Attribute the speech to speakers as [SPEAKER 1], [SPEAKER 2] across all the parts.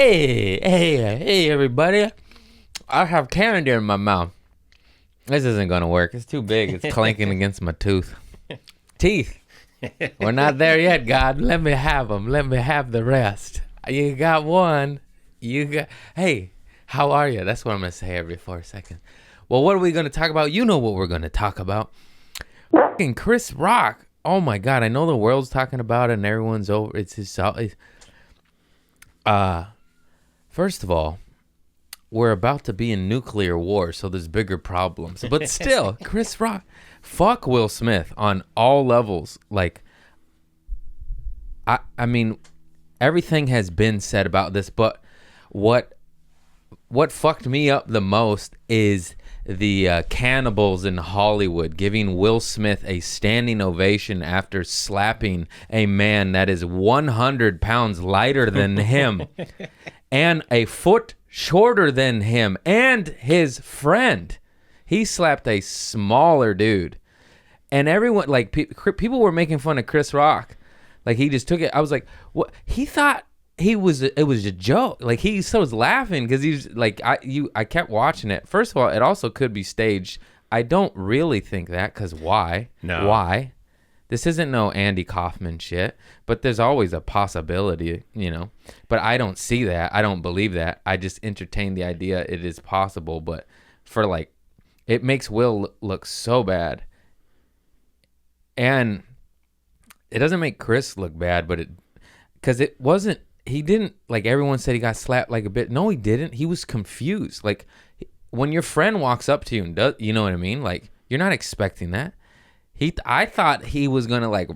[SPEAKER 1] Hey, everybody. I have candy in my mouth. This isn't going to work. It's too big. It's clanking against my teeth. We're not there yet, God. Let me have them. Let me have the rest. You got one. Hey, how are you? That's what I'm going to say every 4 seconds. Well, what are we going to talk about? You know what we're going to talk about. Fucking Chris Rock. Oh, my God. I know the world's talking about it and everyone's over. It's his... First of all, we're about to be in nuclear war, so there's bigger problems. But still, Chris Rock, fuck Will Smith on all levels. Like, I mean, everything has been said about this, but what fucked me up the most is the cannibals in Hollywood giving Will Smith a standing ovation after slapping a man that is 100 pounds lighter than him and a foot shorter than him and his friend. He slapped a smaller dude. And everyone, like, people were making fun of Chris Rock. Like, he just took it. I was like, what? He thought it was a joke. Like, he was laughing because he's like, I kept watching it. First of all, it also could be staged. I don't really think that, because why?
[SPEAKER 2] No.
[SPEAKER 1] Why? This isn't no Andy Kaufman shit, but there's always a possibility, you know. But I don't see that. I don't believe that. I just entertain the idea it is possible. But for, like, it makes Will look so bad. And it doesn't make Chris look bad, but because it wasn't, he didn't, like, everyone said he got slapped like a bit. No, he didn't. He was confused. Like, when your friend walks up to you and does, you know what I mean? Like, you're not expecting that. I thought he was going to, like,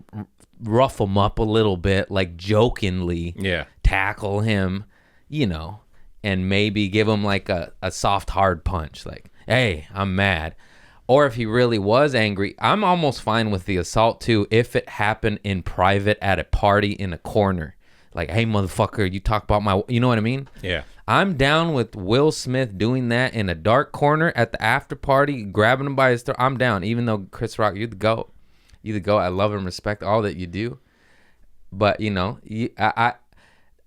[SPEAKER 1] rough him up a little bit, like, jokingly tackle him, you know, and maybe give him, like, a soft, hard punch. Like, hey, I'm mad. Or if he really was angry, I'm almost fine with the assault, too, if it happened in private at a party in a corner. Like, hey, motherfucker, you talk about my... You know what I mean?
[SPEAKER 2] Yeah.
[SPEAKER 1] I'm down with Will Smith doing that in a dark corner at the after party, grabbing him by his throat. I'm down, even though Chris Rock, you're the GOAT. You're the GOAT. I love and respect all that you do. But, you know,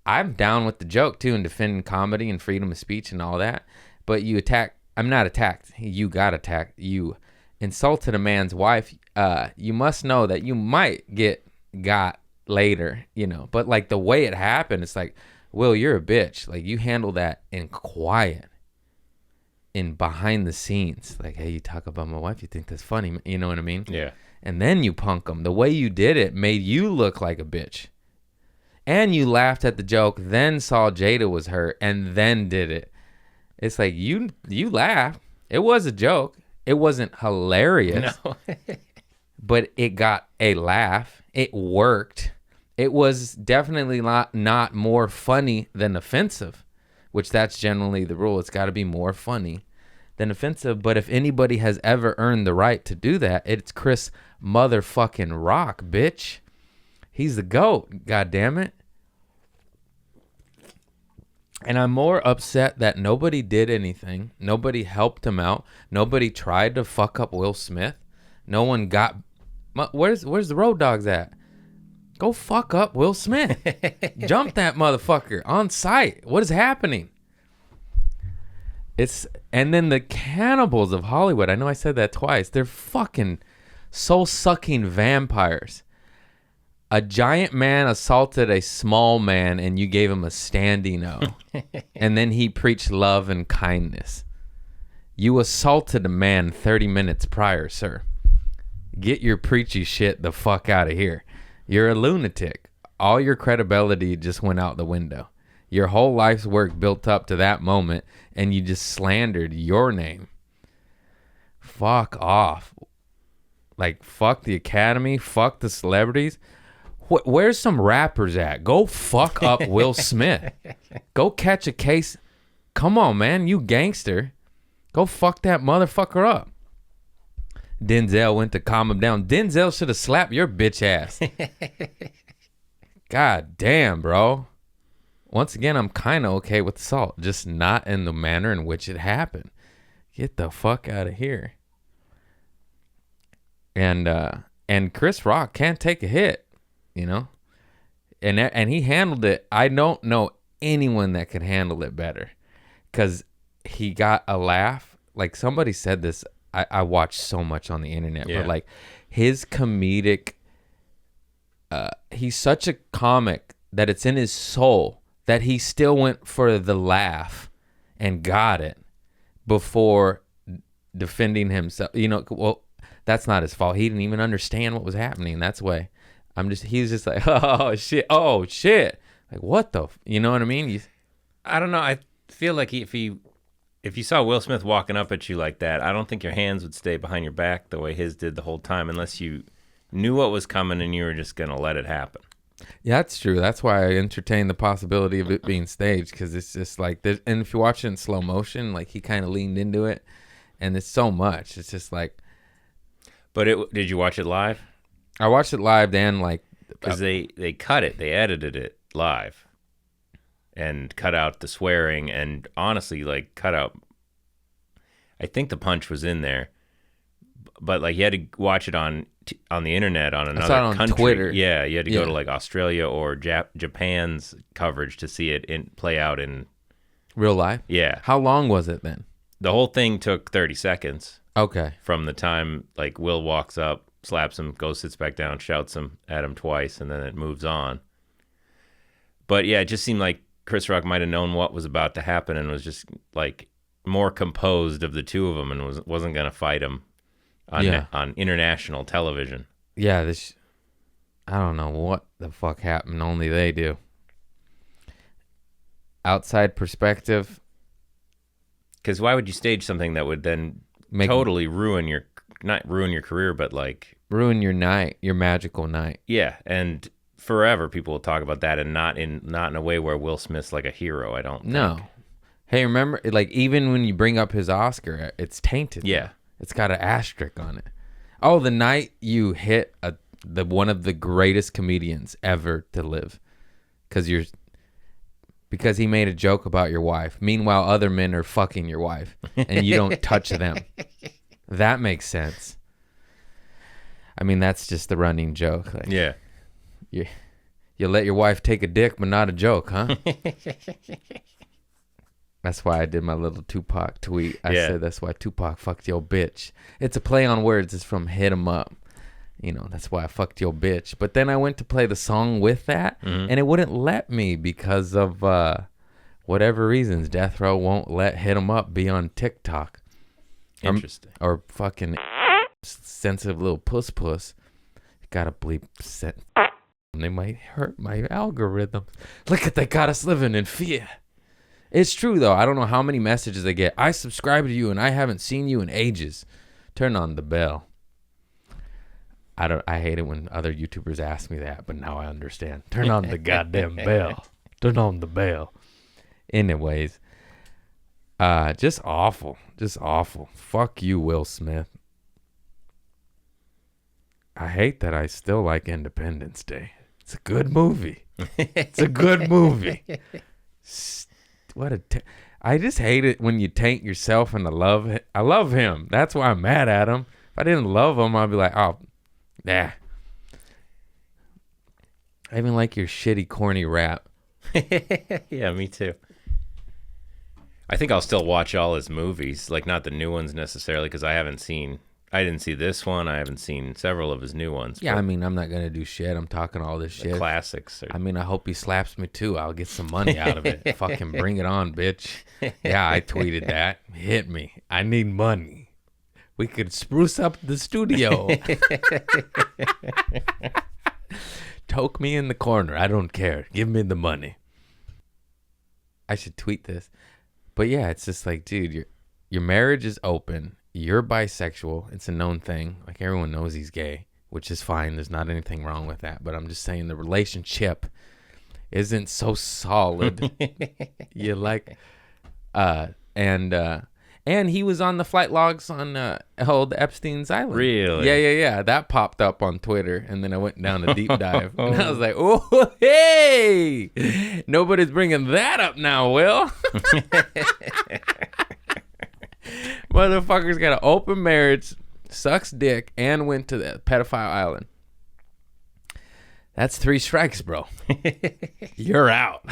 [SPEAKER 1] I'm down with the joke, too, and defending comedy and freedom of speech and all that. But you attack... I'm not attacked. You got attacked. You insulted a man's wife. You must know that you might get got later, you know. But, like, the way it happened, it's like, Will, you're a bitch. Like, you handle that in quiet, in behind the scenes. Like, hey, you talk about my wife, you think that's funny. You know what I mean?
[SPEAKER 2] Yeah.
[SPEAKER 1] And then you punk him. The way you did it made you look like a bitch. And you laughed at the joke, then saw Jada was hurt, and then did it. It's like, you laughed. It was a joke. It wasn't hilarious.
[SPEAKER 2] No.
[SPEAKER 1] But it got a laugh. It worked. It was definitely not more funny than offensive, which that's generally the rule. It's got to be more funny than offensive. But if anybody has ever earned the right to do that, it's Chris motherfucking Rock, bitch. He's the GOAT, goddammit. And I'm more upset that nobody did anything. Nobody helped him out. Nobody tried to fuck up Will Smith. No one got... Where's the Road Dogs at? Go fuck up Will Smith. Jump that motherfucker on sight. What is happening? And then the cannibals of Hollywood. I know I said that twice. They're fucking soul-sucking vampires. A giant man assaulted a small man and you gave him a standing O. And then he preached love and kindness. You assaulted a man 30 minutes prior, sir. Get your preachy shit the fuck out of here. You're a lunatic. All your credibility just went out the window. Your whole life's work built up to that moment and you just slandered your name. Fuck off. Like, fuck the Academy. Fuck the celebrities. Where's some rappers at? Go fuck up Will Smith. Go catch a case. Come on, man. You gangster. Go fuck that motherfucker up. Denzel went to calm him down. Denzel should have slapped your bitch ass. God damn, bro. Once again, I'm kind of okay with assault. Just not in the manner in which it happened. Get the fuck out of here. And Chris Rock can't take a hit. You know, and he handled it. I don't know anyone that could handle it better, because he got a laugh. Like somebody said this. I watched so much on the internet, but like his comedic, he's such a comic that it's in his soul that he still went for the laugh and got it before defending himself. You know, well, that's not his fault. He didn't even understand what was happening. That's why he's just like, oh shit. Like, what the, you know what I mean?
[SPEAKER 2] I don't know. I feel like if you saw Will Smith walking up at you like that, I don't think your hands would stay behind your back the way his did the whole time, unless you knew what was coming and you were just going to let it happen.
[SPEAKER 1] Yeah, that's true. That's why I entertain the possibility of it being staged, because it's just like, and if you watch it in slow motion, like he kind of leaned into it, and it's so much. It's just like.
[SPEAKER 2] But did you watch it live?
[SPEAKER 1] I watched it live, and like.
[SPEAKER 2] Because they cut it, they edited it live, and cut out the swearing, and honestly, like cut out. I think the punch was in there, but like you had to watch it on the internet on another
[SPEAKER 1] I saw it on
[SPEAKER 2] country.
[SPEAKER 1] Twitter.
[SPEAKER 2] Yeah, you had to go to like Australia or Japan's coverage to see it play out in
[SPEAKER 1] real life.
[SPEAKER 2] Yeah.
[SPEAKER 1] How long was it then?
[SPEAKER 2] The whole thing took 30 seconds.
[SPEAKER 1] Okay.
[SPEAKER 2] From the time like Will walks up, slaps him, goes, sits back down, shouts at him twice, and then it moves on. But yeah, it just seemed like Chris Rock might have known what was about to happen and was just like more composed of the two of them, and wasn't going to fight him on international television.
[SPEAKER 1] Yeah, I don't know what the fuck happened. Only they do. Outside perspective.
[SPEAKER 2] Because why would you stage something that would then totally not ruin your career, but like
[SPEAKER 1] ruin your night, your magical night.
[SPEAKER 2] Yeah, and forever people will talk about that, and not in a way where Will Smith's like a hero. I don't think.
[SPEAKER 1] No. Hey, remember, like even when you bring up his Oscar, it's tainted.
[SPEAKER 2] Yeah,
[SPEAKER 1] it's got an asterisk on it. Oh, the night you hit one of the greatest comedians ever to live, because he made a joke about your wife. Meanwhile, other men are fucking your wife, and you don't touch them. That makes sense. I mean, that's just the running joke. Like,
[SPEAKER 2] yeah.
[SPEAKER 1] You let your wife take a dick, but not a joke, huh? That's why I did my little Tupac tweet. I said that's why Tupac fucked your bitch. It's a play on words. It's from Hit 'Em Up. You know, that's why I fucked your bitch. But then I went to play the song with that, and it wouldn't let me because of whatever reasons. Death Row won't let Hit 'Em Up be on TikTok.
[SPEAKER 2] Interesting.
[SPEAKER 1] Or fucking sensitive little puss. Gotta bleep. They might hurt my algorithms. Look at, they got us living in fear. It's true, though. I don't know how many messages I get. I subscribe to you, and I haven't seen you in ages. Turn on the bell. I hate it when other YouTubers ask me that, but now I understand. Turn on the goddamn bell. Turn on the bell. Anyways, just awful. Just awful. Fuck you, Will Smith. I hate that I still like Independence Day. It's a good movie. It's a good movie. I just hate it when you taint yourself and I love him. That's why I'm mad at him. If I didn't love him, I'd be like, oh, nah. I even like your shitty, corny rap.
[SPEAKER 2] Yeah, me too. I think I'll still watch all his movies, like not the new ones necessarily, because I didn't see this one. I haven't seen several of his new ones.
[SPEAKER 1] Yeah, I mean, I'm not going to do shit. I'm talking all this shit.
[SPEAKER 2] Classics.
[SPEAKER 1] I mean, I hope he slaps me too. I'll get some money out of it. Fucking bring it on, bitch. Yeah, I tweeted that. Hit me. I need money. We could spruce up the studio. Toke me in the corner. I don't care. Give me the money. I should tweet this. But yeah, it's just like, dude, your marriage is open. You're bisexual. It's a known thing. Like, everyone knows he's gay, which is fine. There's not anything wrong with that. But I'm just saying the relationship isn't so solid. You like, and he was on the flight logs on old Epstein's Island.
[SPEAKER 2] Really?
[SPEAKER 1] Yeah. That popped up on Twitter, and then I went down a deep dive. And I was like, oh, hey! Nobody's bringing that up now, Will. Motherfucker's got an open marriage, sucks dick, and went to the pedophile island. That's 3 strikes, bro. You're out.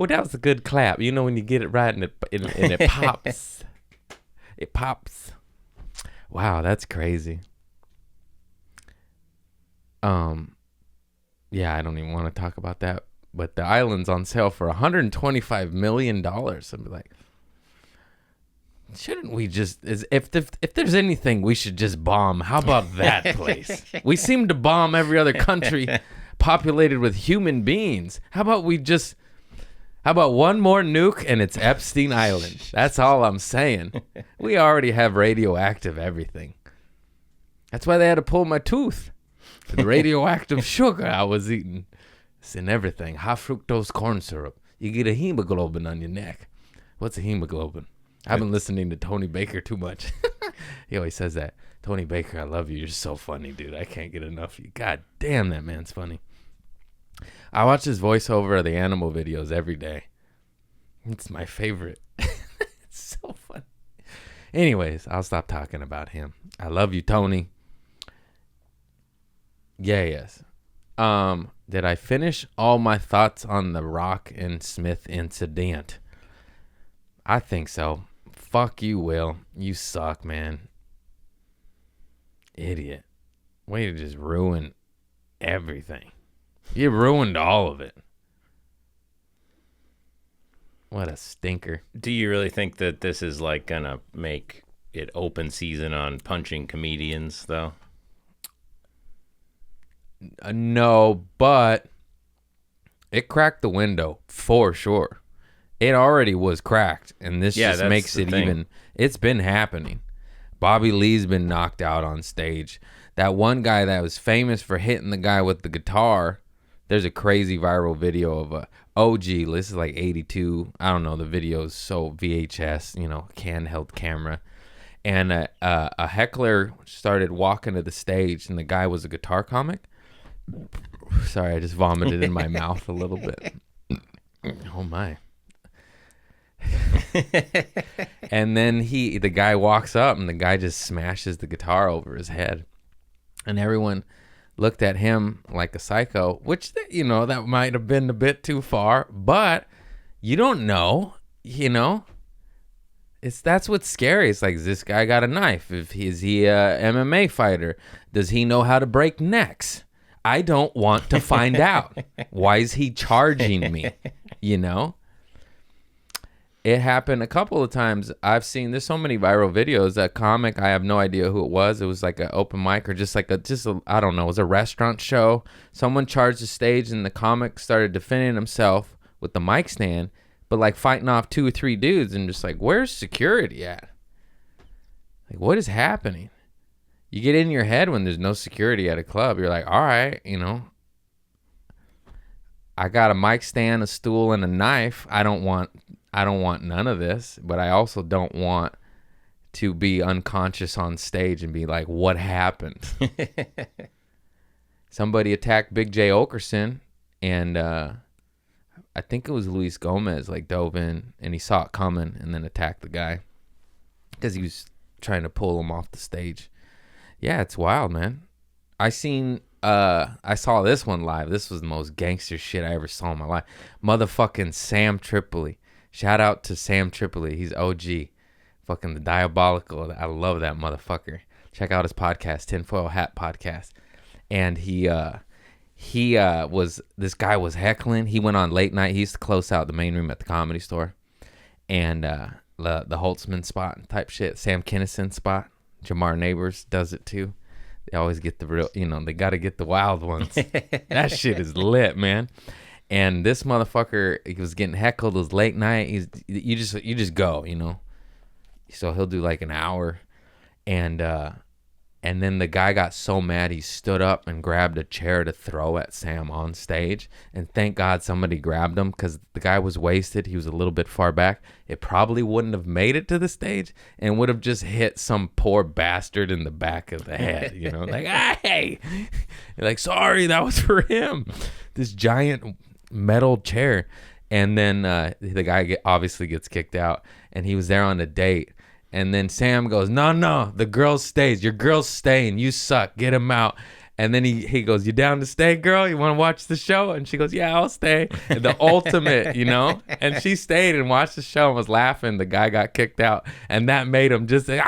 [SPEAKER 1] Oh, that was a good clap. You know when you get it right and it pops. It pops. Wow, that's crazy. Yeah, I don't even want to talk about that. But the island's on sale for $125 million. I'm like, shouldn't we just, if there's anything we should just bomb, how about that place? We seem to bomb every other country populated with human beings. How about one more nuke and it's Epstein Island? That's all I'm saying. We already have radioactive everything. That's why they had to pull my tooth. The radioactive sugar I was eating. It's in everything. High fructose corn syrup. You get a hemoglobin on your neck. What's a hemoglobin? I've been listening to Tony Baker too much. He always says that. Tony Baker, I love you. You're so funny, dude. I can't get enough of you. God damn, that man's funny. I watch his voiceover of the animal videos every day. It's my favorite. It's so funny. Anyways, I'll stop talking about him. I love you, Tony. Yeah, yes. Did I finish all my thoughts on the Rock and Smith incident? I think so. Fuck you, Will. You suck, man. Idiot. Way to just ruin everything. You ruined all of it. What a stinker.
[SPEAKER 2] Do you really think that this is like gonna make it open season on punching comedians, though?
[SPEAKER 1] No, but it cracked the window for sure. It already was cracked, and this just makes it even. It's been happening. Bobby Lee's been knocked out on stage. That one guy that was famous for hitting the guy with the guitar. There's a crazy viral video of a OG. This is like 82. I don't know. The video is so VHS, handheld camera. And a heckler started walking to the stage, and the guy was a guitar comic. Sorry, I just vomited in my mouth a little bit. Oh my. And then the guy walks up, and the guy just smashes the guitar over his head. And everyone looked at him like a psycho, which, that might have been a bit too far, but you don't know, That's what's scary. It's like, this guy got a knife? Is he a MMA fighter? Does he know how to break necks? I don't want to find out. Why is he charging me? It happened a couple of times. I've seen, there's so many viral videos. That comic, I have no idea who it was. It was like an open mic or just I don't know. It was a restaurant show. Someone charged the stage, and the comic started defending himself with the mic stand, but like fighting off 2 or 3 dudes, and just like, where's security at? Like, what is happening? You get in your head when there's no security at a club. You're like, all right, I got a mic stand, a stool, and a knife. I don't want none of this, but I also don't want to be unconscious on stage and be like, what happened? Somebody attacked Big J Okerson, and I think it was Luis Gomez, dove in, and he saw it coming and then attacked the guy because he was trying to pull him off the stage. Yeah, it's wild, man. I saw this one live. This was the most gangster shit I ever saw in my life. Motherfucking Sam Tripoli. Shout out to Sam Tripoli. He's OG. Fucking the Diabolical. I love that motherfucker. Check out his podcast, Tinfoil Hat Podcast. And this guy was heckling. He went on late night. He used to close out the main room at the Comedy Store. And the Holtzman spot type shit. Sam Kinison spot. Jamar Neighbors does it too. They always get the real, they got to get the wild ones. That shit is lit, man. And this motherfucker, he was getting heckled. It was late night. You just go, So he'll do like an hour, and then the guy got so mad he stood up and grabbed a chair to throw at Sam on stage. And thank God somebody grabbed him, because the guy was wasted. He was a little bit far back. It probably wouldn't have made it to the stage and would have just hit some poor bastard in the back of the head. Like, hey, like, sorry, that was for him. This giant metal chair. And then the guy obviously gets kicked out, and he was there on a date. And then Sam goes, no, the girl stays. Your girl's staying. You suck. Get him out. And then he goes, "You down to stay, girl? You want to watch the show?" And she goes, "Yeah, I'll stay." And the ultimate, And she stayed and watched the show and was laughing. The guy got kicked out, and that made him just say,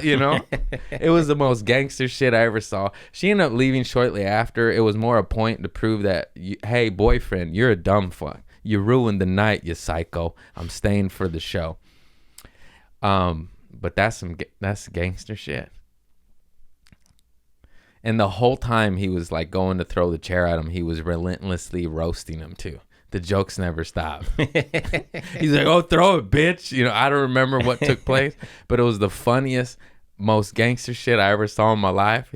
[SPEAKER 1] It was the most gangster shit I ever saw. She ended up leaving shortly after. It was more a point to prove that, hey, boyfriend, you're a dumb fuck. You ruined the night, you psycho. I'm staying for the show. But that's gangster shit. And the whole time he was like going to throw the chair at him, he was relentlessly roasting him too. The jokes never stopped. He's like, "Oh, throw it, bitch." I don't remember what took place, but it was the funniest, most gangster shit I ever saw in my life.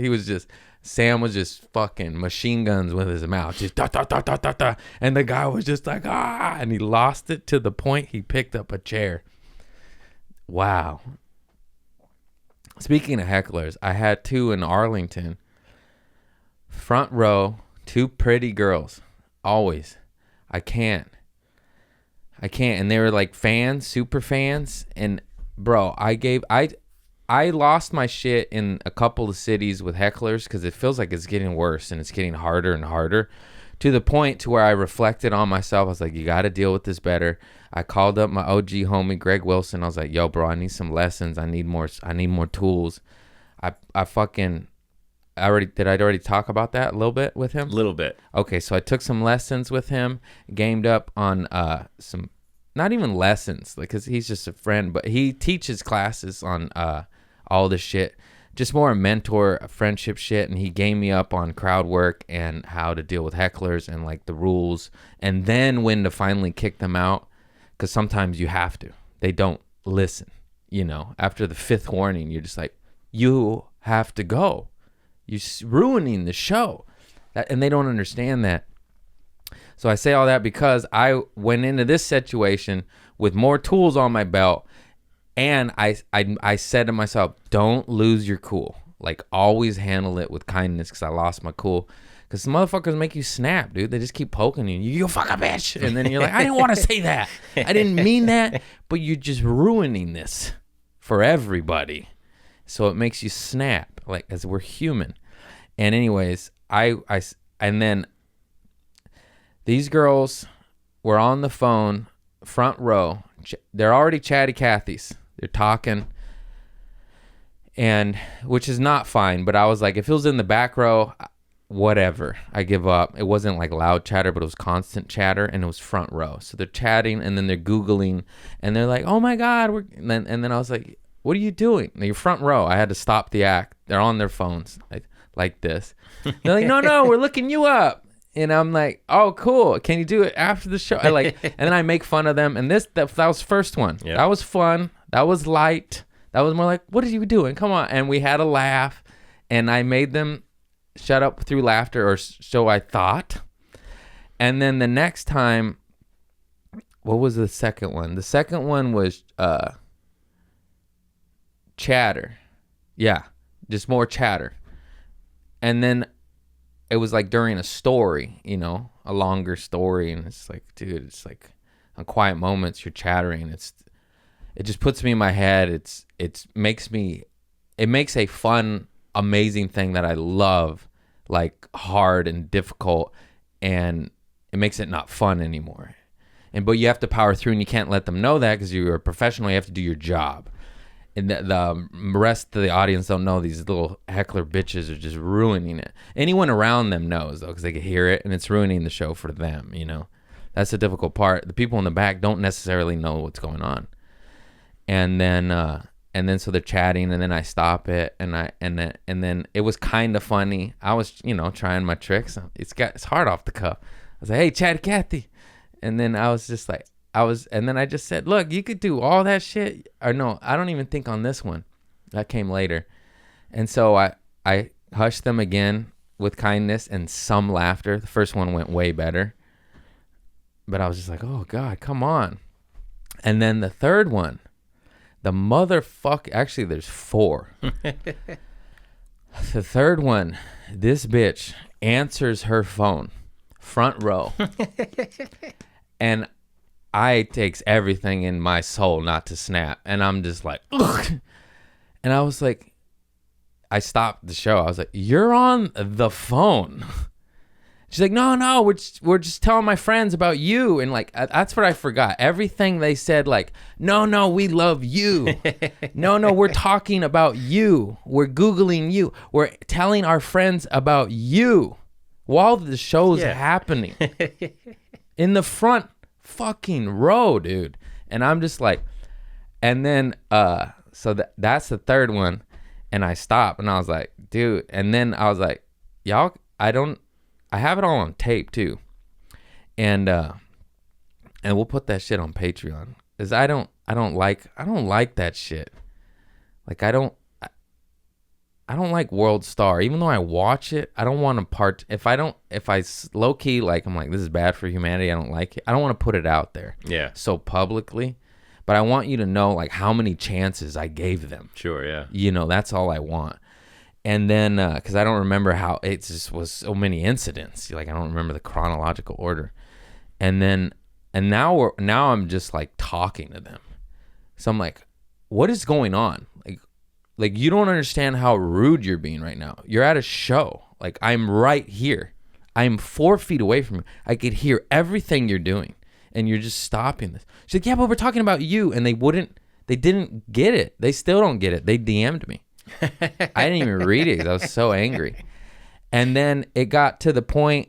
[SPEAKER 1] Sam was just fucking machine guns with his mouth, just da da da da da da, and the guy was just like, ah, and he lost it to the point he picked up a chair. Wow. Speaking of hecklers, I had two in Arlington. Front row, two pretty girls, always. I can't. And they were like fans, super fans. And bro, I lost my shit in a couple of cities with hecklers because it feels like it's getting worse and it's getting harder and harder, to the point to where I reflected on myself. I was like, you got to deal with this better. I called up my OG homie, Greg Wilson. I was like, yo, bro, I need some lessons. I need more tools. Did I already talk about that a little bit with him?
[SPEAKER 2] A little bit.
[SPEAKER 1] Okay, so I took some lessons with him, gamed up on some, not even lessons, because he's just a friend, but he teaches classes on all this shit, just more a mentor, a friendship shit, and he gamed me up on crowd work and how to deal with hecklers and like the rules, and then when to finally kick them out, because sometimes you have to. They don't listen, After the fifth warning, you're just like, you have to go. You're ruining the show. And they don't understand that. So I say all that because I went into this situation with more tools on my belt, and I said to myself, don't lose your cool. Like, always handle it with kindness, because I lost my cool. Because some motherfuckers make you snap, dude. They just keep poking you. You fucking bitch. And then you're like, I didn't want to say that. I didn't mean that. But you're just ruining this for everybody. So it makes you snap. Like, as we're human. And anyways, and then these girls were on the phone, front row. They're already chatty Cathys. They're talking, and which is not fine. But I was like, if it was in the back row, whatever. I give up. It wasn't like loud chatter, but it was constant chatter, and it was front row. So they're chatting, and then they're Googling, and they're like, oh my God. And then I was like, what are you doing? You're front row. I had to stop the act. They're on their phones like this. They're like, no, we're looking you up. And I'm like, oh, cool. Can you do it after the show? And then I make fun of them. And that was first one. Yep. That was fun. That was light. That was more like, what are you doing? Come on. And we had a laugh. And I made them shut up through laughter, or so I thought. And then the next time, what was the second one? The second one was chatter. Yeah, just more chatter. And then it was like during a story, a longer story, and it's like, dude, it's like on quiet moments you're chattering. It just puts me in my head. It makes a fun, amazing thing that I love, like, hard and difficult, and it makes it not fun anymore. But you have to power through, and you can't let them know that, because you're a professional. You have to do your job. And the rest of the audience don't know these little heckler bitches are just ruining it. Anyone around them knows, though, because they can hear it, and it's ruining the show for them, That's the difficult part. The people in the back don't necessarily know what's going on. And then so they're chatting, and then I stop it, and then it was kind of funny. I was, trying my tricks. It's hard off the cuff. I was like, hey, Chatty Cathy. And then I was just like, and then I just said, look, you could do all that shit. Or no, I don't even think on this one. That came later. And so I hushed them again with kindness and some laughter. The first one went way better. But I was just like, oh, God, come on. And then the third one, the motherfucker, actually, there's four. The third one, this bitch answers her phone, front row. And it takes everything in my soul not to snap. And I'm just like, ugh. And I was like, I stopped the show. I was like, "You're on the phone." She's like, "No, we're just telling my friends about you." And like, that's what I forgot. Everything they said, like, "No, we love you. No, we're talking about you. We're Googling you. We're telling our friends about you while the show's happening in the front fucking row, dude." And I'm just like, and then, so that's the third one. And I stopped and I was like, dude. And then I was like, y'all, I have it all on tape too, and we'll put that shit on Patreon, cause I don't like that shit. Like I don't like World Star, even though I watch it. I don't want to if I low key like I'm like, this is bad for humanity, I don't like it. I don't want to put it out there, so publicly, but I want you to know like how many chances I gave them.
[SPEAKER 2] Sure, yeah.
[SPEAKER 1] That's all I want. And then, because I don't remember how, it just was so many incidents. Like, I don't remember the chronological order. And now I'm just like talking to them. So I'm like, what is going on? Like you don't understand how rude you're being right now. You're at a show. Like, I'm right here. I'm 4 feet away from you. I could hear everything you're doing. And you're just stopping this. She's like, yeah, but we're talking about you. And they didn't get it. They still don't get it. They DM'd me. I didn't even read it because I was so angry. And then it got to the point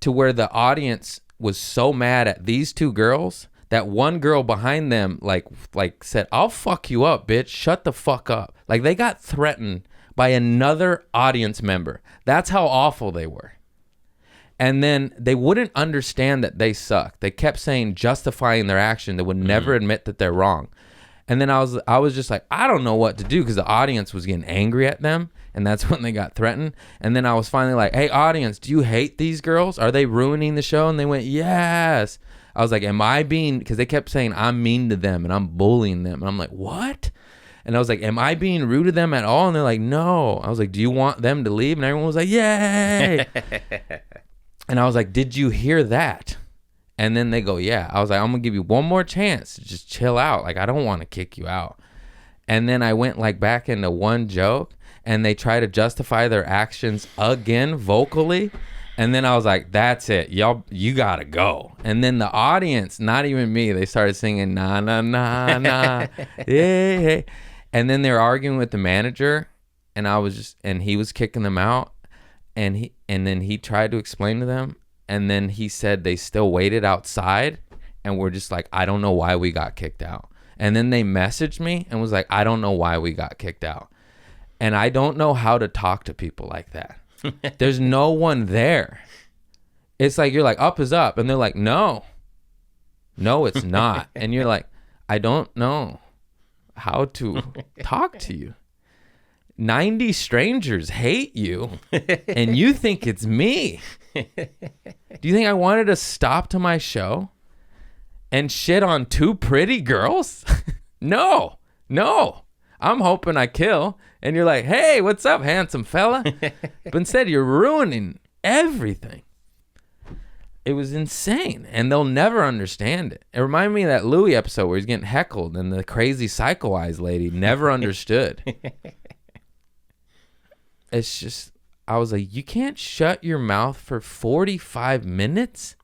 [SPEAKER 1] to where the audience was so mad at these two girls that one girl behind them like said, "I'll fuck you up, bitch. Shut the fuck up." Like they got threatened by another audience member. That's how awful they were. And then they wouldn't understand that they suck. They kept saying, justifying their action. They would never admit that they're wrong. And then I was just like, I don't know what to do, because the audience was getting angry at them, and that's when they got threatened. And then I was finally like, hey, audience, do you hate these girls? Are they ruining the show? And they went, yes. I was like, am I being, because they kept saying I'm mean to them and I'm bullying them. And I'm like, what? And I was like, am I being rude to them at all? And they're like, no. I was like, do you want them to leave? And everyone was like, yay. And I was like, did you hear that? And then they go, yeah. I was like, I'm going to give you one more chance to just chill out. Like, I don't want to kick you out. And then I went like back into one joke, and they try to justify their actions again vocally. And then I was like, that's it. Y'all, you got to go. And then the audience, not even me, they started singing, na, na, na, na, hey, hey. And then they were arguing with the manager, and he was kicking them out. And then he tried to explain to them. And then he said they still waited outside, and we're just like, I don't know why we got kicked out. And then they messaged me and was like, I don't know why we got kicked out. And I don't know how to talk to people like that. There's no one there. It's like, you're like, up is up. And they're like, no, it's not. And you're like, I don't know how to talk to you. 90 strangers hate you, and you think it's me. Do you think I wanted to stop to my show and shit on two pretty girls? No. I'm hoping I kill. And you're like, hey, what's up, handsome fella? But instead, you're ruining everything. It was insane, and they'll never understand it. It reminded me of that Louis episode where he's getting heckled, and the crazy psycho eyes lady never understood. It's just, I was like, you can't shut your mouth for 45 minutes?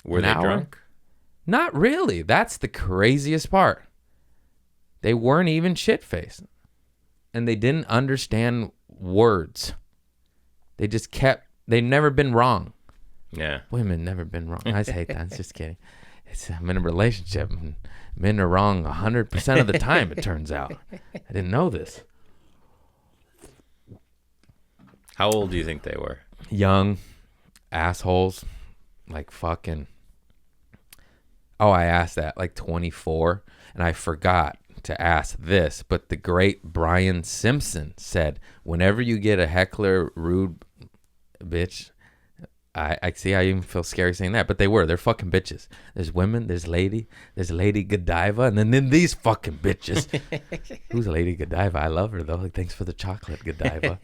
[SPEAKER 2] Were they drunk?
[SPEAKER 1] Not really. That's the craziest part. They weren't even shit-faced. And they didn't understand words. They just they'd never been wrong.
[SPEAKER 2] Yeah.
[SPEAKER 1] Women never been wrong. I just hate that. I'm just kidding. I'm in a relationship, and men are wrong 100% of the time, it turns out. I didn't know this.
[SPEAKER 2] How old do you think they were?
[SPEAKER 1] Young assholes, like fucking. Oh, I asked that, like 24, and I forgot to ask this, but the great Brian Simpson said, whenever you get a heckler, rude bitch, I see, I even feel scary saying that, but they're fucking bitches. There's women, there's Lady Godiva, and then these fucking bitches. Who's Lady Godiva? I love her, though. Like, thanks for the chocolate, Godiva.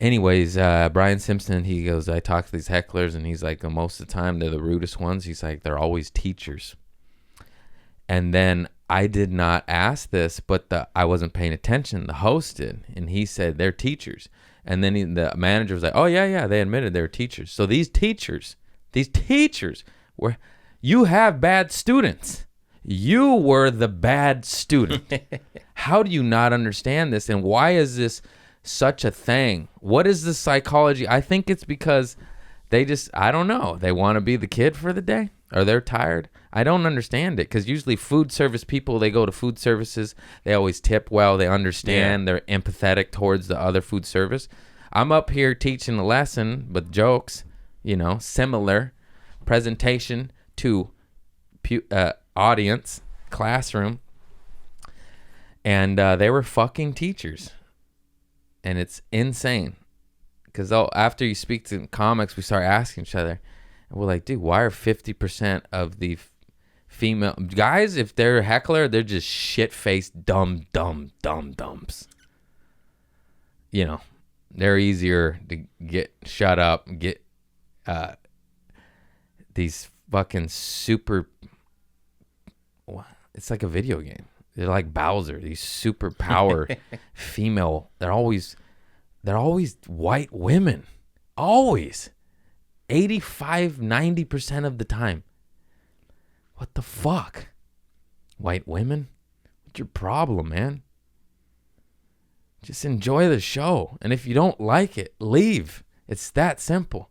[SPEAKER 1] Anyways, Brian Simpson, he goes, I talk to these hecklers, and he's like, most of the time, they're the rudest ones. He's like, they're always teachers. And then I did not ask this, but I wasn't paying attention. The host did, and he said they're teachers. And then the manager was like, "Oh yeah, they admitted they were teachers." So these teachers were, you have bad students. You were the bad student. How do you not understand this? And why is this such a thing? What is the psychology? I think it's because I don't know. They want to be the kid for the day, or they're tired. I don't understand it, because usually food service people, they go to food services, they always tip well, they understand, they're empathetic towards the other food service. I'm up here teaching a lesson with jokes, similar presentation to audience, classroom, and they were fucking teachers. And it's insane, because after you speak to comics, we start asking each other, and we're like, dude, why are 50% of the female guys, if they're a heckler, they're just shit-faced dumps. They're easier to get shut up, get these fucking super, it's like a video game. They're like Bowser, these super power female. They're always white women. Always. 85-90% of the time. What the fuck? White women? What's your problem, man? Just enjoy the show. And if you don't like it, leave. It's that simple.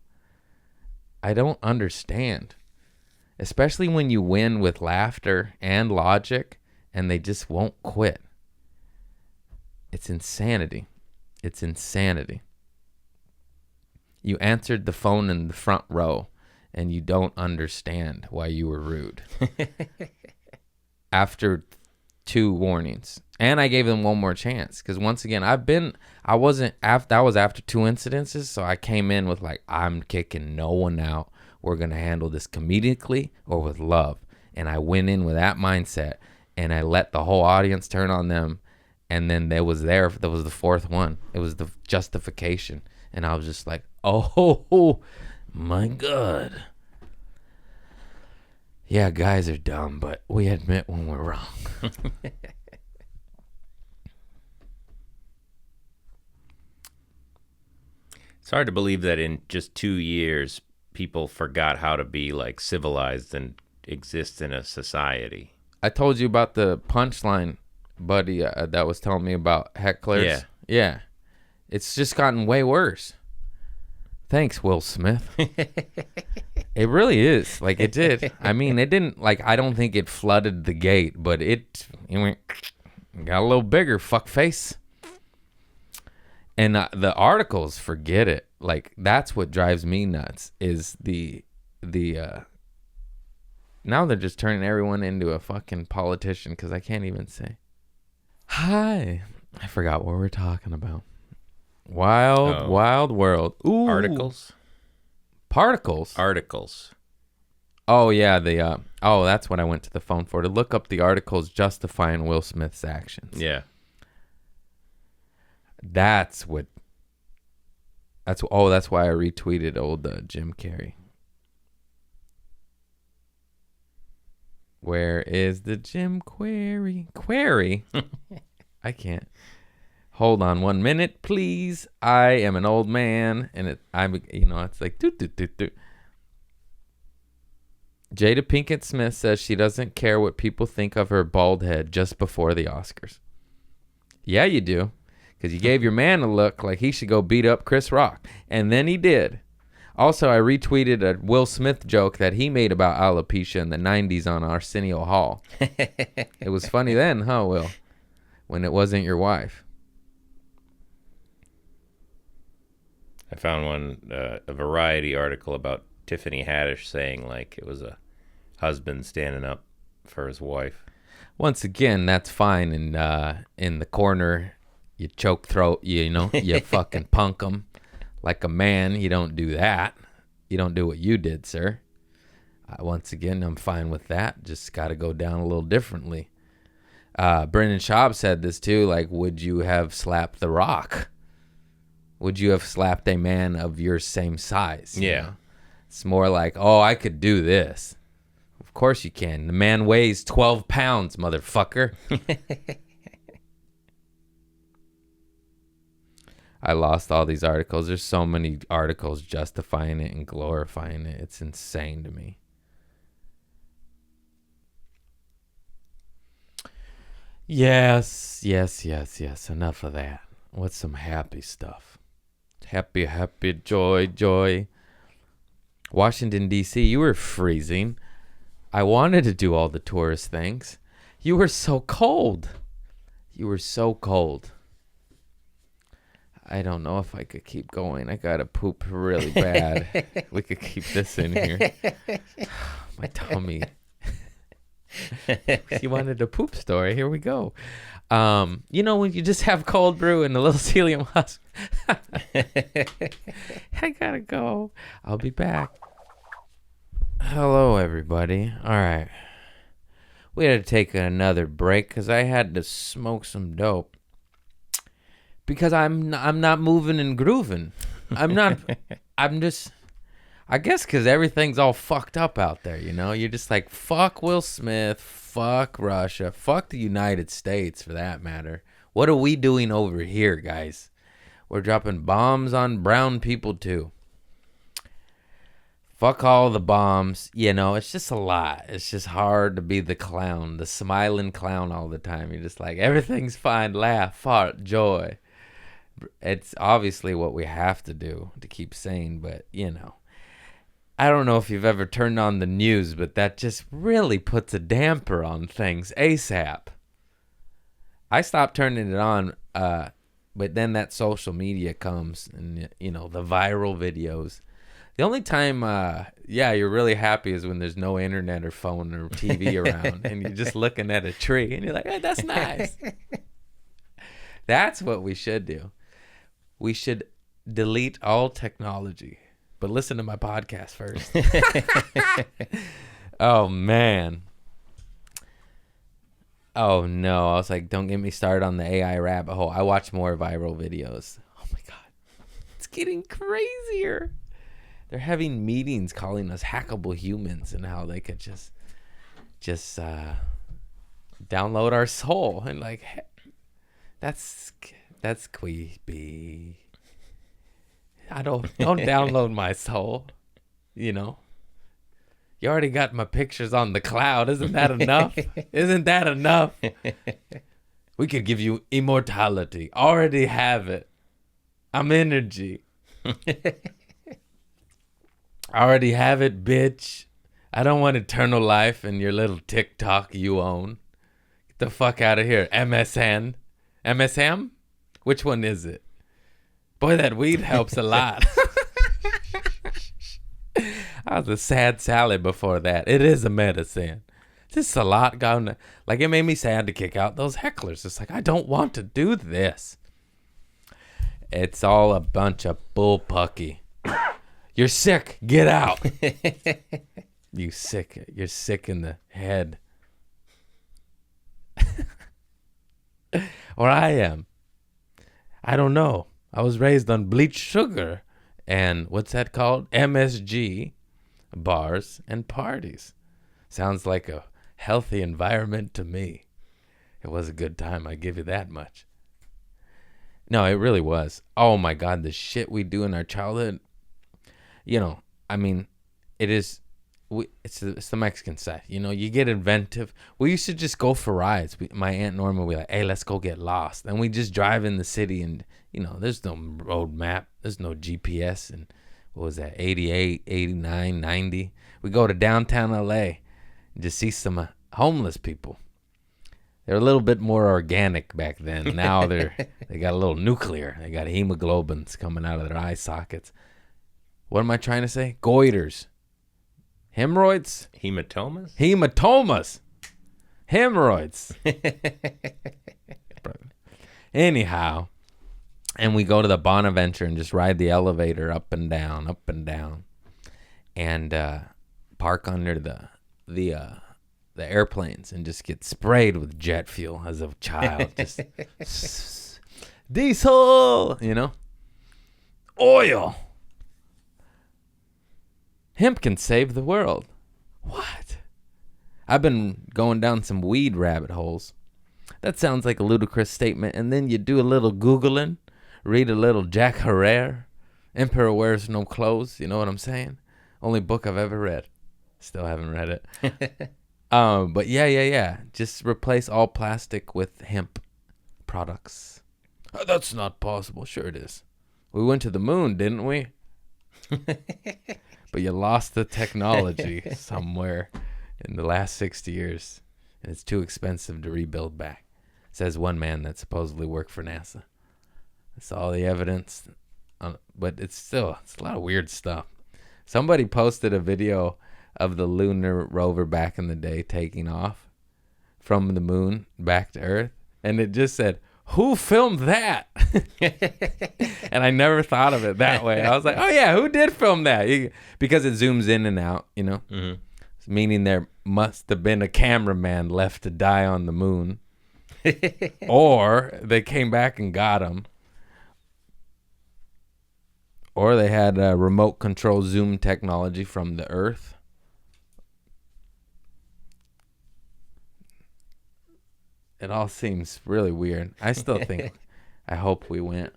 [SPEAKER 1] I don't understand. Especially when you win with laughter and logic and they just won't quit. It's insanity. It's insanity. You answered the phone in the front row and you don't understand why you were rude. After 2 warnings. And I gave them one more chance, because once again, that was after 2 incidences, so I came in with like, I'm kicking no one out. We're going to handle this comedically or with love. And I went in with that mindset, and I let the whole audience turn on them. And then there was the 4th one. It was the justification. And I was just like, oh my God. Yeah, guys are dumb, but we admit when we're wrong.
[SPEAKER 2] It's hard to believe that in just 2 years, people forgot how to be like civilized and exist in a society.
[SPEAKER 1] I told you about the punchline buddy that was telling me about hecklers. Yeah. It's just gotten way worse. Thanks, Will Smith. It really is. Like, it did. I mean, it didn't, like, I don't think it flooded the gate, but it went, got a little bigger, fuck face. And the articles, forget it. Like, that's what drives me nuts, is the now they're just turning everyone into a fucking politician, because I can't even say. Hi. I forgot what we're talking about. Wild world. Ooh.
[SPEAKER 2] Articles?
[SPEAKER 1] Particles?
[SPEAKER 2] Articles.
[SPEAKER 1] Oh, yeah. That's what I went to the phone for, to look up the articles justifying Will Smith's actions.
[SPEAKER 2] Yeah.
[SPEAKER 1] That's why I retweeted old Jim Carrey. Where is the Jim Query? I can't. Hold on 1 minute, please. I am an old man, and it's like do. Jada Pinkett Smith says she doesn't care what people think of her bald head just before the Oscars. Yeah, you do. Because you gave your man a look like he should go beat up Chris Rock. And then he did. Also, I retweeted a Will Smith joke that he made about alopecia in the 90s on Arsenio Hall. It was funny then, huh, Will? When it wasn't your wife.
[SPEAKER 2] I found a Variety article about Tiffany Haddish saying like it was a husband standing up for his wife.
[SPEAKER 1] Once again, that's fine. And in the corner, you choke throat, you fucking punk them like a man. You don't do that. You don't do what you did, sir. Once again, I'm fine with that. Just got to go down a little differently. Brendan Schaub said this too. Like, would you have slapped The Rock? Would you have slapped a man of your same size?
[SPEAKER 2] Yeah.
[SPEAKER 1] It's more like, oh, I could do this. Of course you can. The man weighs 12 pounds, motherfucker. I lost all these articles. There's so many articles justifying it and glorifying it. It's insane to me. Yes. Enough of that. What's some happy stuff? Happy, joy. Washington, D.C., you were freezing. I wanted to do all the tourist things. You were so cold. I don't know if I could keep going. I gotta poop really bad. We could keep this in here. My tummy. You wanted a poop story. Here we go. When you just have cold brew and a little celium husk. I gotta go. I'll be back. Hello, everybody. All right. We had to take another break because I had to smoke some dope. Because I'm not moving and grooving. I guess because everything's all fucked up out there, You're just like, fuck Will Smith, fuck Russia, fuck the United States for that matter. What are we doing over here, guys? We're dropping bombs on brown people too. Fuck all the bombs. It's just a lot. It's just hard to be the clown, the smiling clown all the time. You're just like, everything's fine, laugh, fart, joy. It's obviously what we have to do to keep sane, but, I don't know if you've ever turned on the news, but that just really puts a damper on things ASAP. I stopped turning it on, but then that social media comes and, the viral videos. The only time, you're really happy is when there's no internet or phone or TV around and you're just looking at a tree and you're like, hey, that's nice. That's what we should do. We should delete all technology, but listen to my podcast first. Oh, man. Oh, no. I was like, don't get me started on the AI rabbit hole. I watch more viral videos. Oh, my God. It's getting crazier. They're having meetings calling us hackable humans and how they could just download our soul. And like, hey, that's creepy. I don't download my soul. You already got my pictures on the cloud. Isn't that enough? Isn't that enough? We could give you immortality. Already have it. I'm energy. I already have it, bitch. I don't want eternal life in your little TikTok you own. Get the fuck out of here. MSN. MSM? Which one is it? Boy, that weed helps a lot. I was a sad Sally before that. It is a medicine. Just a lot going. Like, it made me sad to kick out those hecklers. It's like, I don't want to do this. It's all a bunch of bullpucky. You're sick. Get out. You're sick in the head. Or I am. I don't know. I was raised on bleached sugar and what's that called? MSG, bars and parties. Sounds like a healthy environment to me. It was a good time. I give you that much. No, it really was. Oh my God, the shit we do in our childhood. It's the Mexican side. You get inventive. We used to just go for rides. My Aunt Norma would be like, hey, let's go get lost. And we just drive in the city and, there's no road map. There's no GPS. And what was that, 88, 89, 90? We go to downtown L.A. and just see some homeless people. They're a little bit more organic back then. Now they got a little nuclear. They got hemoglobins coming out of their eye sockets. What am I trying to say? Goiters. Hemorrhoids?
[SPEAKER 2] Hematomas?
[SPEAKER 1] Hemorrhoids. Anyhow, and we go to the Bonaventure and just ride the elevator up and down, and park under the airplanes and just get sprayed with jet fuel as a child. Just diesel, oil. Hemp can save the world. What? I've been going down some weed rabbit holes. That sounds like a ludicrous statement, and then you do a little Googling, read a little Jack Herrera, Emperor Wears No Clothes, you know what I'm saying? Only book I've ever read. Still haven't read it. But yeah. Just replace all plastic with hemp products. That's not possible. Sure it is. We went to the moon, didn't we? But you lost the technology somewhere in the last 60 years. And it's too expensive to rebuild back. Says one man that supposedly worked for NASA. That's all the evidence. But it's a lot of weird stuff. Somebody posted a video of the lunar rover back in the day taking off from the moon back to Earth. And it just said, who filmed that? And I never thought of it that way. I was like, oh, yeah, who did film that? Because it zooms in and out, you know, meaning there must have been a cameraman left to die on the moon. Or they came back and got him. Or they had a remote control zoom technology from the Earth. It all seems really weird. I still think, I hope we went.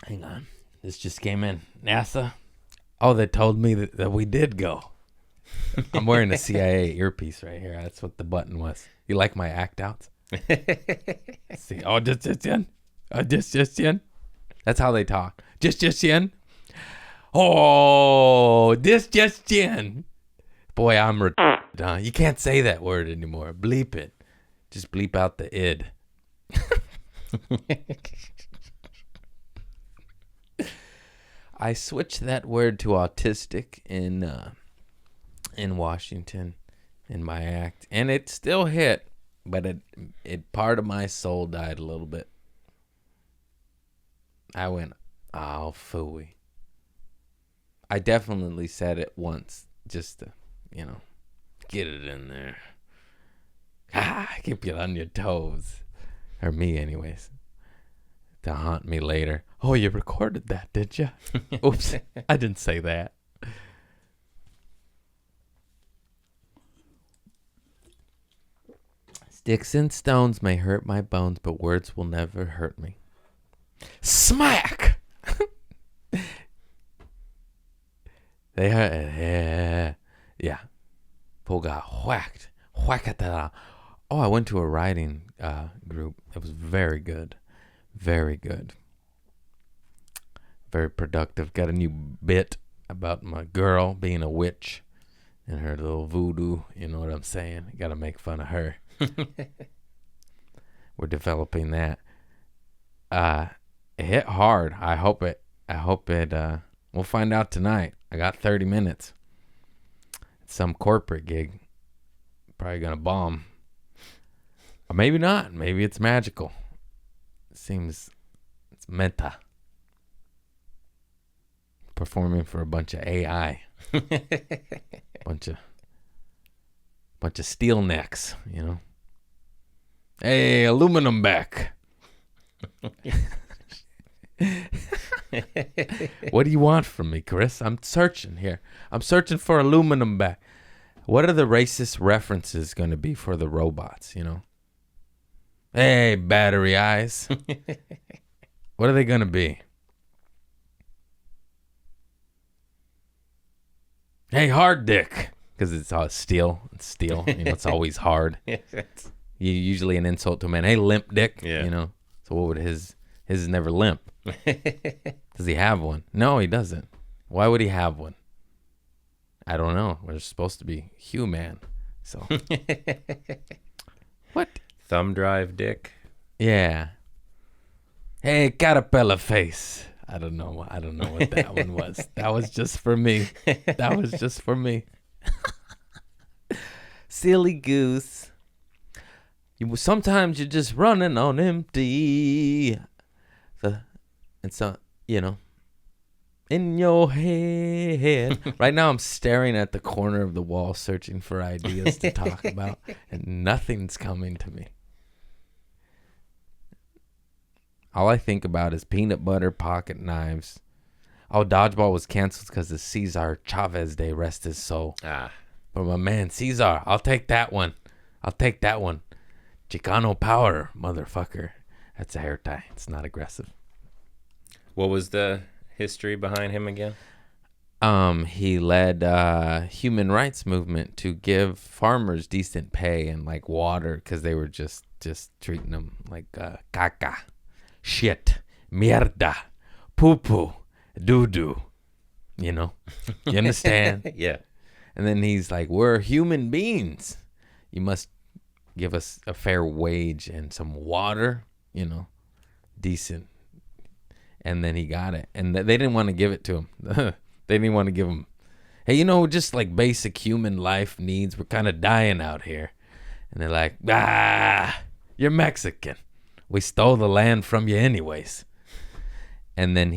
[SPEAKER 1] Hang on. This just came in. NASA. Oh, they told me that we did go. I'm wearing a CIA earpiece right here. That's what the button was. You like my act outs? See. Oh, just in. Just in. That's how they talk. Just in. Oh, just in. Boy, I'm retarded, huh? You can't say that word anymore. Bleep it. Just bleep out the id. I switched that word to autistic in Washington in my act, and it still hit, but it part of my soul died a little bit. I went, oh, phooey. I definitely said it once just to, you know, get it in there. Keep you on your toes. Or me, anyways. To haunt me later. Oh, you recorded that, did you? Oops, I didn't say that. Sticks and stones may hurt my bones, but words will never hurt me. Smack! They hurt. Yeah. Fool got whacked. Whack-a-ta. Oh, I went to a writing group. It was very good. Very good. Very productive. Got a new bit about my girl being a witch and her little voodoo. You know what I'm saying? Got to make fun of her. We're developing that. It hit hard. I hope it. We'll find out tonight. I got 30 minutes. It's some corporate gig. Probably gonna bomb. Or maybe not. Maybe it's magical. It seems it's meta. Performing for a bunch of AI. bunch of steel necks, you know. Hey, aluminum back. What do you want from me, Chris? I'm searching here. I'm searching for aluminum back. What are the racist references going to be for the robots, you know? Hey, battery eyes. What are they going to be? Hey, hard dick. Because it's all steel. It's steel. You know, it's always hard. You usually an insult to a man. Hey, limp dick. Yeah. You know. So what would his is never limp. Does he have one? No, he doesn't. Why would he have one? I don't know. We're supposed to be human. So what?
[SPEAKER 2] Thumb drive dick.
[SPEAKER 1] Yeah. Hey, caterpillar face. I don't know what that one was. That was just for me. Silly goose. Sometimes you're just running on empty. And so, you know, in your head. Right now I'm staring at the corner of the wall searching for ideas to talk about, and nothing's coming to me. All I think about is peanut butter pocket knives. Oh, dodgeball was canceled because of Cesar Chavez Day. Rest his soul. But my man Cesar, I'll take that one. Chicano power, motherfucker. That's a hair tie. It's not aggressive.
[SPEAKER 2] What was the history behind him again?
[SPEAKER 1] He led human rights movement to give farmers decent pay and like water because they were just treating them like caca, shit, mierda, poo poo, doo doo. You know, you understand?
[SPEAKER 2] Yeah.
[SPEAKER 1] And then he's like, "We're human beings. You must give us a fair wage and some water. You know, decent." And then he got it, and they didn't want to give it to him. They didn't want to give him, hey, you know, just like basic human life needs. We're kind of dying out here. And they're like, you're Mexican. We stole the land from you anyways. And then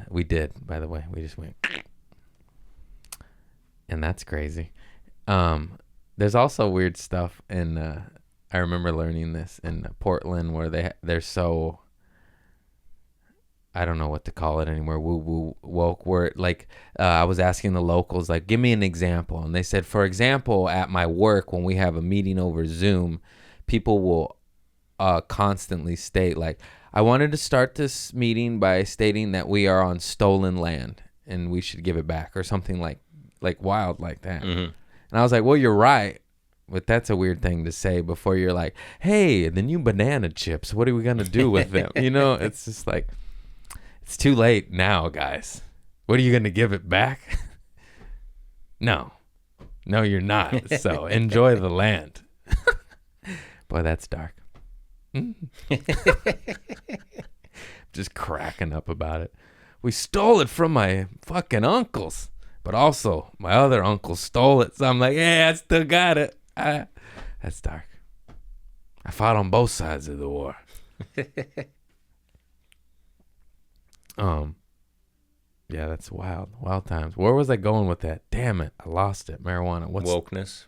[SPEAKER 1] we did, by the way. We just went. And that's crazy. There's also weird stuff in, I remember learning this in Portland where they're so, I don't know what to call it anymore, woo-woo woke, where like I was asking the locals, like, give me an example. And they said, for example, at my work, when we have a meeting over Zoom, people will constantly state, like, I wanted to start this meeting by stating that we are on stolen land and we should give it back, or something like wild like that. Mm-hmm. And I was like, well, you're right. But that's a weird thing to say before you're like, hey, the new banana chips, what are we going to do with them? You know, it's just like, it's too late now, guys. What are you going to give it back? No, you're not. So enjoy the land. Boy, that's dark. Just cracking up about it. We stole it from my fucking uncles, but also my other uncle stole it. So I'm like, yeah, I still got it. That's dark. I fought on both sides of the war. Yeah, that's wild times. Where was I going with that? Damn it, I lost it. Marijuana. What's
[SPEAKER 2] wokeness?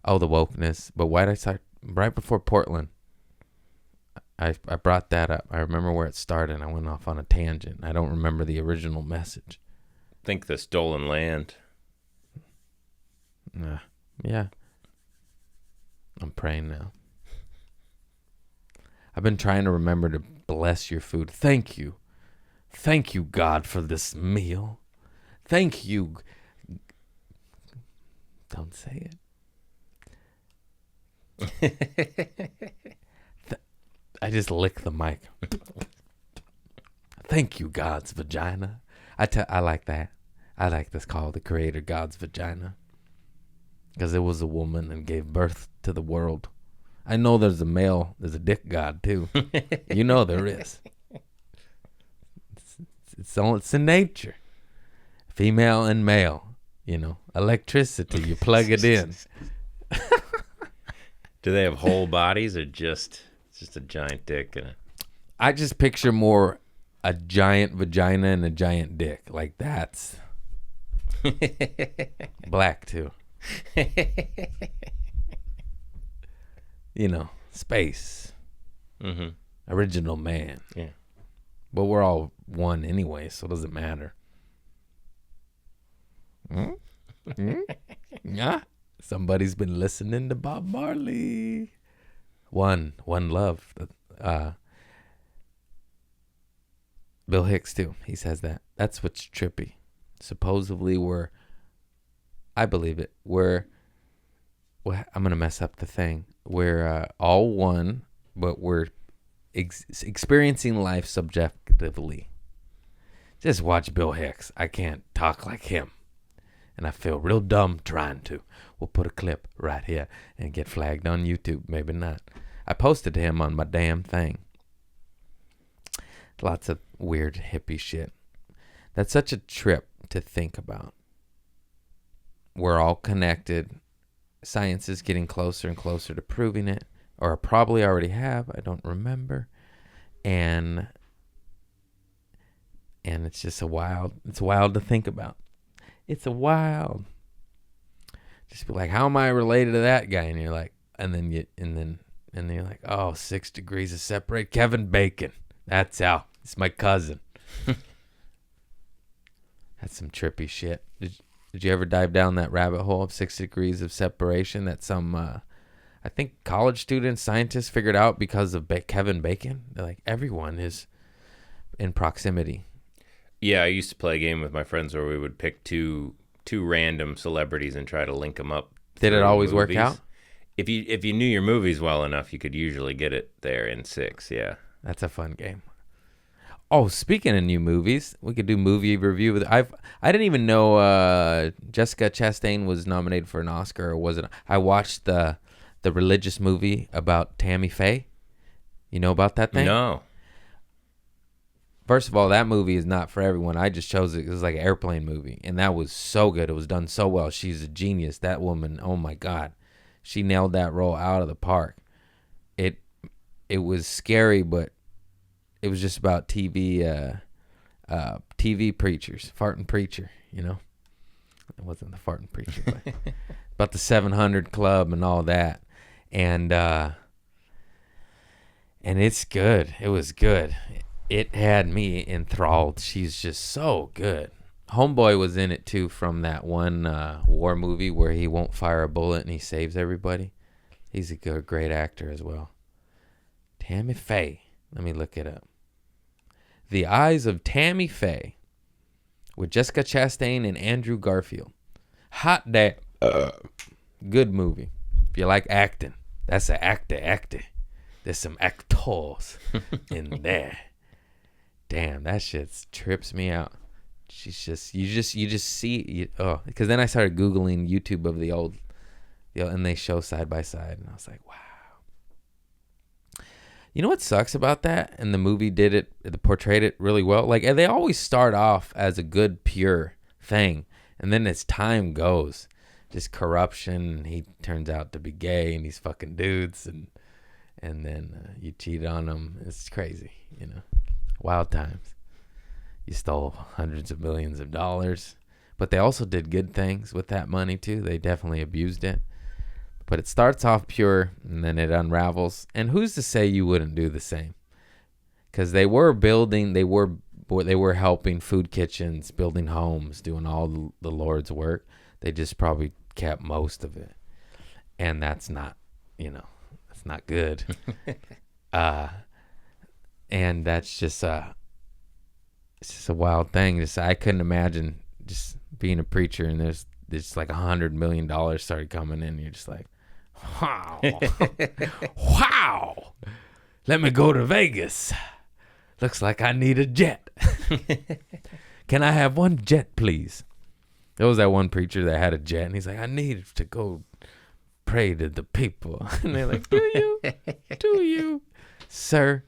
[SPEAKER 1] Oh, the wokeness. But why did I start right before Portland? I brought that up. I remember where it started. I went off on a tangent. I don't remember the original message.
[SPEAKER 2] I think the stolen land.
[SPEAKER 1] Yeah. I'm praying now. I've been trying to remember to bless your food. Thank you. Thank you, God, for this meal. Thank you. Don't say it. I just lick the mic. Thank you, God's vagina. I like that. I like this called the Creator God's vagina. Because it was a woman and gave birth to the world. I know there's a dick God too. You know there is. It's in nature. Female and male, you know. Electricity, you plug it in.
[SPEAKER 2] Do they have whole bodies or just a giant dick?
[SPEAKER 1] I just picture more a giant vagina and a giant dick. Like that's black too. You know, space. Mm-hmm. Original man.
[SPEAKER 2] Yeah.
[SPEAKER 1] But we're all one anyway, so it doesn't matter. Yeah. Somebody's been listening to Bob Marley. One love. Bill Hicks too. He says that. That's what's trippy. Supposedly I believe it. I'm gonna mess up the thing. We're all one, but we're experiencing life subjectively. Just watch Bill Hicks. I can't talk like him. And I feel real dumb trying to. We'll put a clip right here and get flagged on YouTube. Maybe not. I posted him on my damn thing. Lots of weird hippie shit. That's such a trip to think about. We're all connected. Science is getting closer and closer to proving it. Or probably already have. I don't remember. And it's just it's wild to think about. It's a wild. Just be like, how am I related to that guy? And you're like, and then you're like, oh, 6 degrees of separate. Kevin Bacon. That's how. It's my cousin. That's some trippy shit. Did you ever dive down that rabbit hole of 6 degrees of separation that some, I think, college students, scientists figured out because of Kevin Bacon? They're like, everyone is in proximity.
[SPEAKER 2] Yeah, I used to play a game with my friends where we would pick two random celebrities and try to link them up.
[SPEAKER 1] Did it always work
[SPEAKER 2] movies.
[SPEAKER 1] out?
[SPEAKER 2] If you knew your movies well enough, you could usually get it there in 6. Yeah.
[SPEAKER 1] That's a fun game. Oh, speaking of new movies, we could do movie review. I didn't even know Jessica Chastain was nominated for an Oscar, or was it? I watched the religious movie about Tammy Faye. You know about that thing?
[SPEAKER 2] No.
[SPEAKER 1] First of all, that movie is not for everyone. I just chose it. It was like an airplane movie, and that was so good. It was done so well. She's a genius. That woman, oh my God. She nailed that role out of the park. It was scary, but it was just about TV preachers, farting preacher, you know. It wasn't the farting preacher, but about the 700 Club and all that, and it's good. It was good. It had me enthralled. She's just so good. Homeboy was in it too, from that one war movie where he won't fire a bullet and he saves everybody. He's a great actor as well. Tammy Faye. Let me look it up. The Eyes of Tammy Faye with Jessica Chastain and Andrew Garfield. Hot damn. Good movie. If you like acting, that's an actor. There's some actors in there. Damn, that shit trips me out. She's just, you just see, because then I started Googling YouTube of the old, and they show side by side, and I was like, wow. You know what sucks about that? And the movie portrayed it really well. Like, they always start off as a good, pure thing, and then as time goes, just corruption, and he turns out to be gay, and he's fucking dudes, and then you cheat on him. It's crazy, you know. Wild times. You stole hundreds of millions of dollars, but they also did good things with that money too. They definitely abused it. But it starts off pure, and then it unravels. And who's to say you wouldn't do the same? Because they were helping food kitchens, building homes, doing all the Lord's work. They just probably kept most of it, and that's not, that's not good. And that's just it's just a wild thing. I couldn't imagine just being a preacher and there's like $100 million started coming in. You're just like, wow, wow. Let me go to Vegas. Looks like I need a jet. Can I have one jet, please? There was that one preacher that had a jet, and he's like, I need to go pray to the people. And they're like, do you? Do you, sir?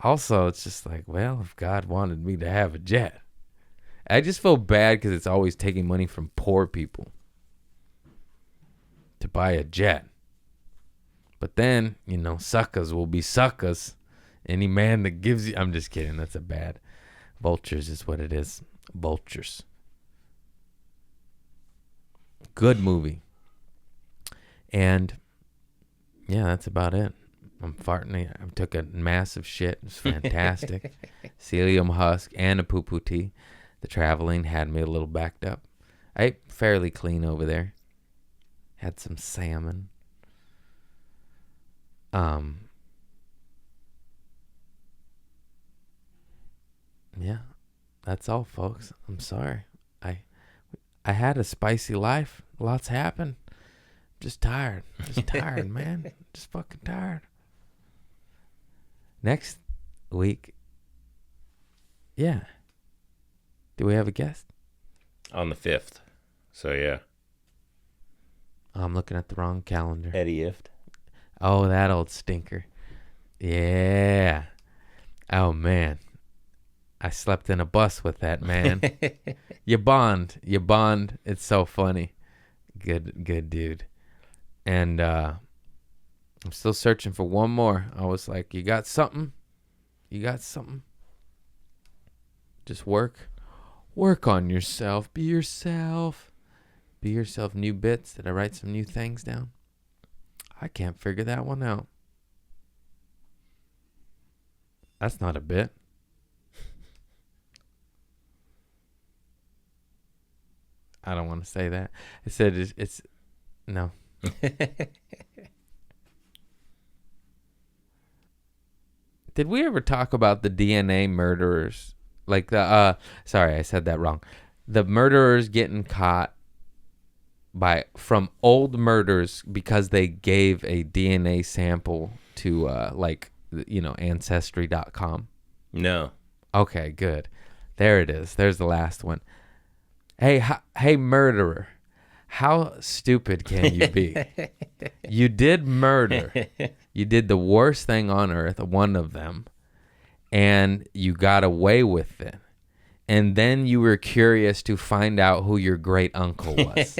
[SPEAKER 1] Also, it's just like, well, if God wanted me to have a jet. I just feel bad because it's always taking money from poor people to buy a jet. But then, suckers will be suckers. Any man that gives you... I'm just kidding. That's a bad... Vultures is what it is. Vultures. Good movie. And, yeah, that's about it. I'm farting. I took a massive shit. It was fantastic. Celium husk and a poo-poo tea. The traveling had me a little backed up. I ate fairly clean over there. Had some salmon. Yeah, that's all, folks. I'm sorry. I had a spicy life. Lots happened. Just tired. Just tired, man. Just fucking tired. Next week, yeah. Do we have a guest?
[SPEAKER 2] On the 5th. So, yeah.
[SPEAKER 1] I'm looking at the wrong calendar.
[SPEAKER 2] Eddie Ift.
[SPEAKER 1] Oh, that old stinker. Yeah. Oh, man. I slept in a bus with that man. You bond. It's so funny. Good dude. And I'm still searching for one more. I was like, you got something? Just work on yourself. Be yourself. New bits. Did I write some new things down? I can't figure that one out. That's not a bit. I don't want to say that. I said it's no. Did we ever talk about the DNA murderers? Like sorry, I said that wrong. The murderers getting caught from old murders because they gave a DNA sample to ancestry.com.
[SPEAKER 2] No.
[SPEAKER 1] Okay, good. There it is. There's the last one. Hey, murderer. How stupid can you be? You did murder. You did the worst thing on earth, one of them, and you got away with it. And then you were curious to find out who your great uncle was.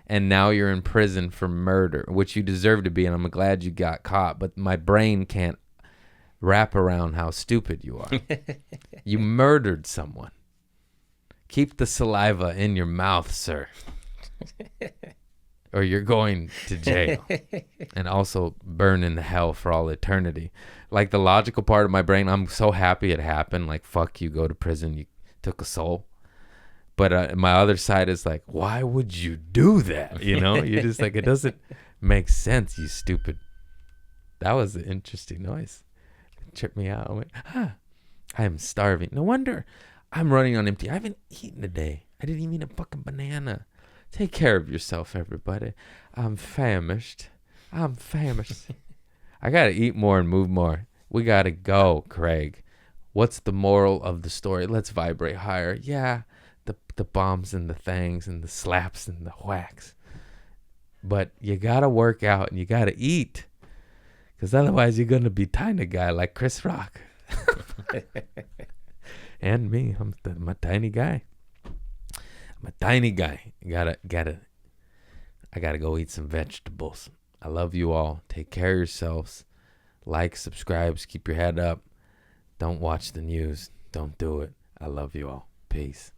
[SPEAKER 1] And now you're in prison for murder, which you deserve to be, and I'm glad you got caught. But my brain can't wrap around how stupid you are. You murdered someone. Keep the saliva in your mouth, sir. Or you're going to jail. And also burn in hell for all eternity. Like the logical part of my brain, I'm so happy it happened. Like, fuck, you go to prison, you took a soul. But my other side is like, why would you do that? You know, you're just like, it doesn't make sense, you stupid. That was an interesting noise. It tripped me out. I went, I am starving. No wonder I'm running on empty. I haven't eaten today. I didn't even eat a fucking banana. Take care of yourself, everybody. I'm famished. I got to eat more and move more. We got to go, Craig. What's the moral of the story? Let's vibrate higher. Yeah, the bombs and the things and the slaps and the whacks. But you got to work out and you got to eat. Because otherwise you're going to be tiny guy like Chris Rock. And me. I'm a tiny guy. I'm a tiny guy. I gotta go eat some vegetables. I love you all. Take care of yourselves. Like, subscribe, keep your head up. Don't watch the news. Don't do it. I love you all. Peace.